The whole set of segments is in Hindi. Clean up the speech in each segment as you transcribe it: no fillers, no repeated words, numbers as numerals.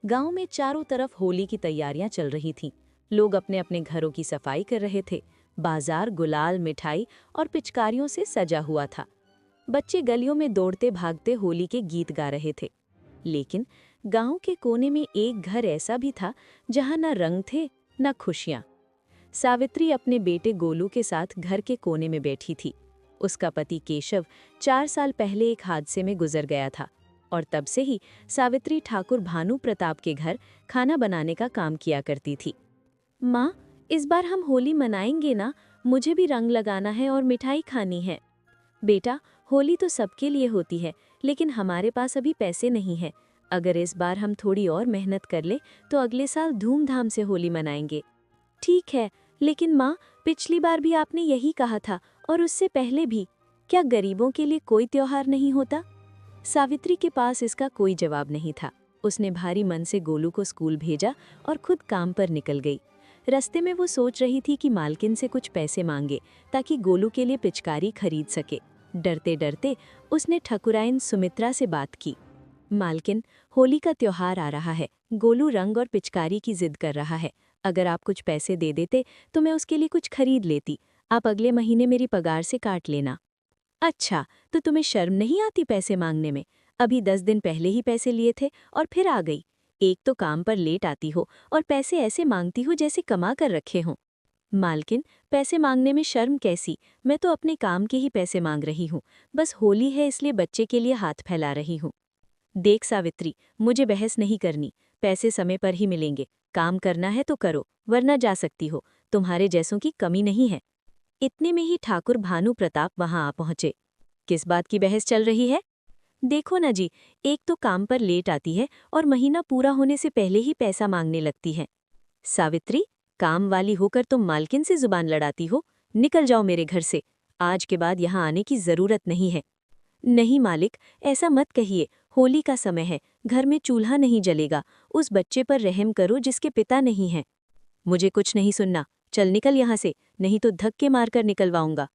गांव में चारों तरफ होली की तैयारियां चल रही थीं। लोग अपने अपने घरों की सफाई कर रहे थे। बाजार गुलाल, मिठाई और पिचकारियों से सजा हुआ था। बच्चे गलियों में दौड़ते भागते होली के गीत गा रहे थे। लेकिन गांव के कोने में एक घर ऐसा भी था जहां न रंग थे न खुशियां। सावित्री अपने बेटे गोलू के साथ घर के कोने में बैठी थी। उसका पति केशव 4 साल पहले एक हादसे में गुजर गया था और तब से ही सावित्री ठाकुर भानु प्रताप के घर खाना बनाने का काम किया करती थी। माँ, इस बार हम होली मनाएंगे ना? मुझे भी रंग लगाना है और मिठाई खानी है। बेटा, होली तो सबके लिए होती है, लेकिन हमारे पास अभी पैसे नहीं है। अगर इस बार हम थोड़ी और मेहनत कर ले तो अगले साल धूमधाम से होली मनाएंगे। ठीक है, लेकिन माँ, पिछली बार भी आपने यही कहा था और उससे पहले भी। क्या गरीबों के लिए कोई त्योहार नहीं होता? सावित्री के पास इसका कोई जवाब नहीं था। उसने भारी मन से गोलू को स्कूल भेजा और खुद काम पर निकल गई। रास्ते में वो सोच रही थी कि मालकिन से कुछ पैसे मांगे ताकि गोलू के लिए पिचकारी खरीद सके। डरते डरते उसने ठकुराइन सुमित्रा से बात की। मालकिन, होली का त्योहार आ रहा है। गोलू रंग और पिचकारी की जिद कर रहा है। अगर आप कुछ पैसे दे देते तो मैं उसके लिए कुछ खरीद लेती। आप अगले महीने मेरी पगार से काट लेना। अच्छा, तो तुम्हें शर्म नहीं आती पैसे मांगने में? अभी 10 दिन पहले ही पैसे लिए थे और फिर आ गई। एक तो काम पर लेट आती हो और पैसे ऐसे मांगती हो जैसे कमा कर रखे हों। मालकिन, पैसे मांगने में शर्म कैसी? मैं तो अपने काम के ही पैसे मांग रही हूँ। बस होली है इसलिए बच्चे के लिए हाथ फैला रही हूँ। देख सावित्री, मुझे बहस नहीं करनी। पैसे समय पर ही मिलेंगे। काम करना है तो करो, वरना जा सकती हो। तुम्हारे जैसों की कमी नहीं है। इतने में ही ठाकुर भानु प्रताप वहां आ पहुंचे। किस बात की बहस चल रही है? देखो ना जी, एक तो काम पर लेट आती है और महीना पूरा होने से पहले ही पैसा मांगने लगती है। सावित्री, काम वाली होकर तुम मालकिन से जुबान लड़ाती हो? निकल जाओ मेरे घर से। आज के बाद यहाँ आने की जरूरत नहीं है। नहीं मालिक, ऐसा मत कहिए। होली का समय है, घर में चूल्हा नहीं जलेगा। उस बच्चे पर रहम करो जिसके पिता नहीं है। मुझे कुछ नहीं सुनना। चल निकल यहाँ से, नहीं तो धक्के मारकर निकलवाऊंगा।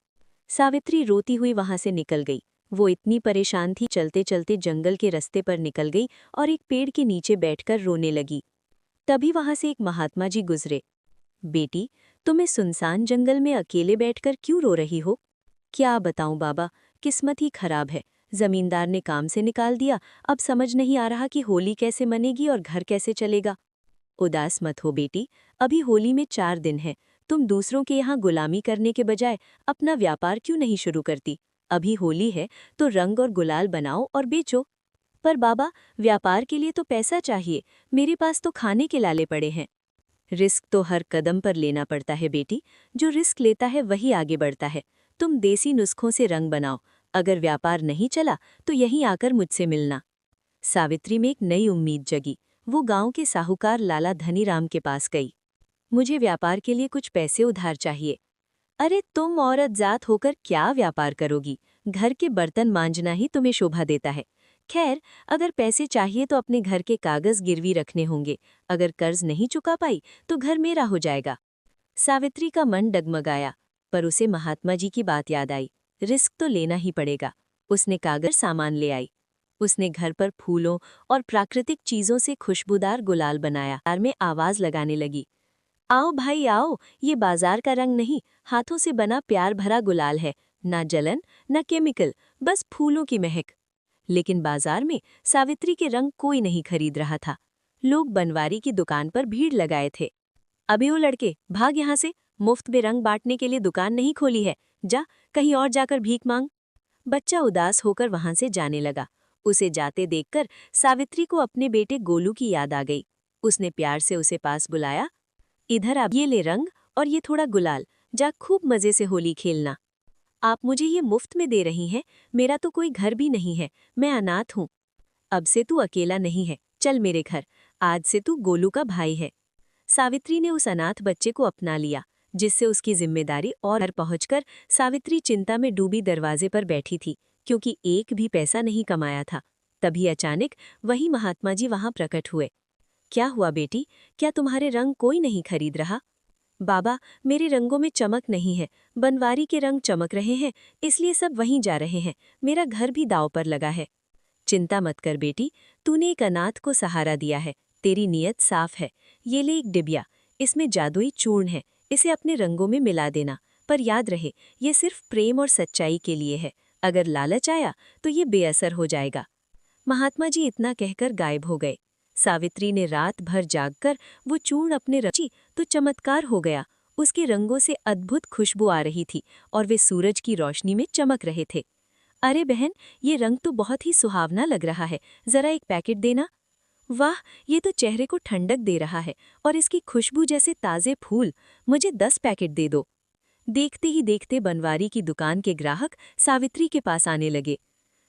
सावित्री रोती हुई वहां से निकल गई। वो इतनी परेशान थी, चलते चलते जंगल के रास्ते पर निकल गई और एक पेड़ के नीचे बैठकर रोने लगी। तभी वहां से एक महात्मा जी गुजरे। बेटी, तुम इस सुनसान जंगल में अकेले बैठकर क्यों रो रही हो? क्या बताऊं बाबा, किस्मत ही खराब है। जमींदार ने काम से निकाल दिया। अब समझ नहीं आ रहा कि होली कैसे मनेगी और घर कैसे चलेगा। उदास मत हो बेटी, अभी होली में 4 दिन है। तुम दूसरों के यहाँ गुलामी करने के बजाय अपना व्यापार क्यों नहीं शुरू करती? अभी होली है तो रंग और गुलाल बनाओ और बेचो। पर बाबा, व्यापार के लिए तो पैसा चाहिए। मेरे पास तो खाने के लाले पड़े हैं। रिस्क तो हर कदम पर लेना पड़ता है बेटी। जो रिस्क लेता है वही आगे बढ़ता है। तुम देसी नुस्खों से रंग बनाओ। अगर व्यापार नहीं चला तो यहीं आकर मुझसे मिलना। सावित्री में एक नई उम्मीद जगी। वो गांव के साहूकार लाला धनीराम के पास गई। मुझे व्यापार के लिए कुछ पैसे उधार चाहिए। अरे, तुम औरत जात होकर क्या व्यापार करोगी? घर के बर्तन मांजना ही तुम्हें शोभा देता है। खैर, अगर पैसे चाहिए तो अपने घर के कागज गिरवी रखने होंगे। अगर कर्ज नहीं चुका पाई तो घर मेरा हो जाएगा। सावित्री का मन डगमगाया, पर उसे महात्मा जी की बात याद आई। रिस्क तो लेना ही पड़ेगा। उसने कागज सामान ले आई। उसने घर पर फूलों और प्राकृतिक चीजों से खुशबूदार गुलाल बनाया। बाजार में आवाज लगाने लगी, आओ भाई आओ, ये बाजार का रंग नहीं, हाथों से बना प्यार भरा गुलाल है। ना जलन, ना केमिकल, बस फूलों की महक। लेकिन बाजार में सावित्री के रंग कोई नहीं खरीद रहा था। लोग बनवारी की दुकान पर भीड़ लगाए थे। अबे ओ लड़के, भाग यहाँ से। मुफ्त में रंग बांटने के लिए दुकान नहीं खोली है। जा, कहीं और जाकर भीख मांग। बच्चा उदास होकर वहां से जाने लगा। उसे जाते देखकर सावित्री को अपने बेटे गोलू की याद आ गई। उसने प्यार से उसे पास बुलाया। इधर आप, ये ले रंग और ये थोड़ा गुलाल। जा खूब मजे से होली खेलना। आप मुझे ये मुफ्त में दे रही हैं? मेरा तो कोई घर भी नहीं है, मैं अनाथ हूँ। अब से तू अकेला नहीं है, चल मेरे घर। आज से तू गोलू का भाई है। सावित्री ने उस अनाथ बच्चे को अपना लिया, जिससे उसकी जिम्मेदारी। और घर पहुंचकर सावित्री चिंता में डूबी दरवाजे पर बैठी थी, क्योंकि एक भी पैसा नहीं कमाया था। तभी अचानक वही महात्मा जी वहां प्रकट हुए। क्या हुआ बेटी, क्या तुम्हारे रंग कोई नहीं खरीद रहा? बाबा, मेरे रंगों में चमक नहीं है। बनवारी के रंग चमक रहे हैं, इसलिए सब वहीं जा रहे हैं। मेरा घर भी दांव पर लगा है। चिंता मत कर बेटी, तूने एक अनाथ को सहारा दिया है। तेरी नीयत साफ है। ये ले एक डिबिया, इसमें जादुई चूर्ण है, इसे अपने रंगों में मिला देना। पर याद रहे, ये सिर्फ प्रेम और सच्चाई के लिए है। अगर लालच आया तो ये बेअसर हो जाएगा। महात्मा जी इतना कहकर गायब हो गए। सावित्री ने रात भर जागकर वो चूर्ण अपने रची तो चमत्कार हो गया। उसके रंगों से अद्भुत खुशबू आ रही थी और वे सूरज की रोशनी में चमक रहे थे। अरे बहन, ये रंग तो बहुत ही सुहावना लग रहा है, जरा एक पैकेट देना। वाह, ये तो चेहरे को ठंडक दे रहा है और इसकी खुशबू जैसे ताज़े फूल। मुझे 10 पैकेट दे दो। देखते ही देखते बनवारी की दुकान के ग्राहक सावित्री के पास आने लगे।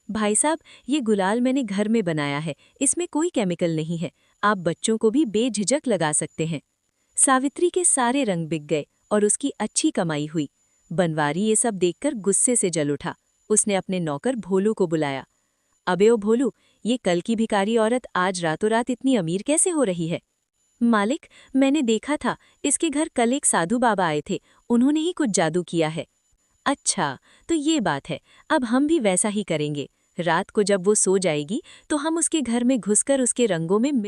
भाई साहब, ये गुलाल मैंने घर में बनाया है, इसमें कोई केमिकल नहीं है, आप बच्चों को भी बेझिझक लगा सकते हैं। सावित्री के सारे रंग बिक गए और उसकी अच्छी कमाई हुई। बनवारी ये सब देखकर गुस्से से जल उठा। उसने अपने नौकर भोलू को बुलाया। अबे ओ भोलू, ये कल की भिखारी औरत आज रातों रात इतनी अमीर कैसे हो रही है? मालिक, मैंने देखा था, इसके घर कल एक साधु बाबा आए थे, उन्होंने ही कुछ जादू किया है। अच्छा, तो ये बात है, अब हम भी वैसा ही करेंगे। रात को जब वो सो जाएगी तो हम उसके घर में घुसकर उसके रंगों में